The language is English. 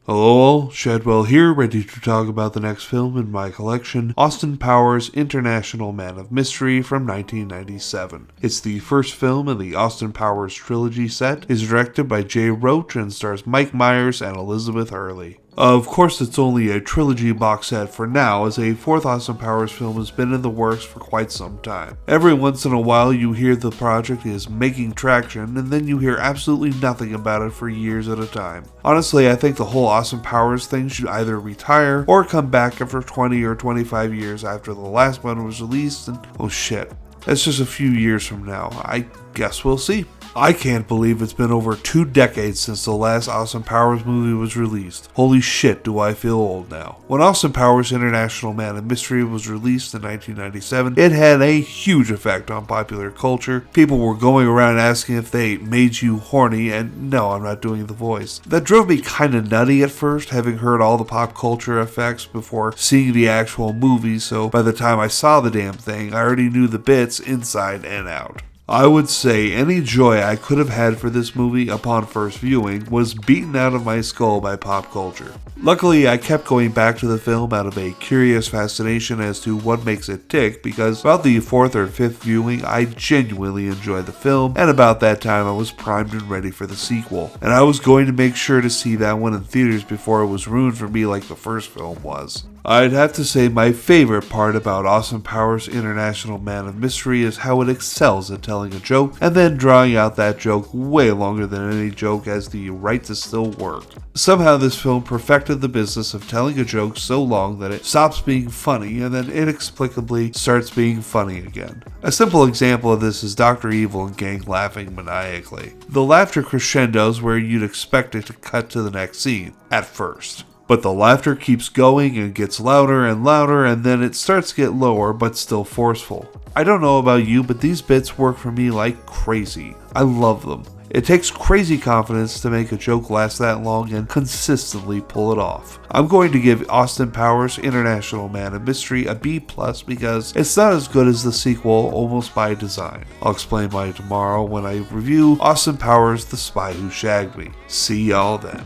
Hello all, Shadwell here, ready to talk about the next film in my collection, Austin Powers' International Man of Mystery from 1997. It's the first film in the Austin Powers trilogy set, is directed by Jay Roach, and stars Mike Myers and Elizabeth Hurley. Of course, it's only a trilogy box set for now, as a fourth Austin Powers film has been in the works for quite some time. Every once in a while you hear the project is making traction, and then you hear absolutely nothing about it for years at a time. Honestly, I think the whole Austin Powers thing should either retire or come back after 20 or 25 years after the last one was released, and oh shit, that's just a few years from now. I guess we'll see. I can't believe it's been over 2 decades since the last Austin Powers movie was released. Holy shit, do I feel old now. When Austin Powers' International Man of Mystery was released in 1997, it had a huge effect on popular culture. People were going around asking if they made you horny, and no, I'm not doing the voice. That drove me kinda nutty at first, having heard all the pop culture effects before seeing the actual movie, so by the time I saw the damn thing, I already knew the bits inside and out. I would say any joy I could have had for this movie upon first viewing was beaten out of my skull by pop culture. Luckily, I kept going back to the film out of a curious fascination as to what makes it tick, because about the 4th or 5th viewing, I genuinely enjoyed the film, and about that time I was primed and ready for the sequel. And I was going to make sure to see that one in theaters before it was ruined for me like the first film was. I'd have to say my favorite part about Austin Powers' International Man of Mystery is how it excels at telling a joke and then drawing out that joke way longer than any joke has the right to still work. Somehow this film perfected the business of telling a joke so long that it stops being funny and then inexplicably starts being funny again. A simple example of this is Dr. Evil and gang laughing maniacally. The laughter crescendos where you'd expect it to cut to the next scene, at first. But the laughter keeps going and gets louder and louder, and then it starts to get lower but still forceful. I don't know about you, but these bits work for me like crazy. I love them. It takes crazy confidence to make a joke last that long and consistently pull it off. I'm going to give Austin Powers' International Man of Mystery a B+ because it's not as good as the sequel almost by design. I'll explain why tomorrow when I review Austin Powers' The Spy Who Shagged Me. See y'all then.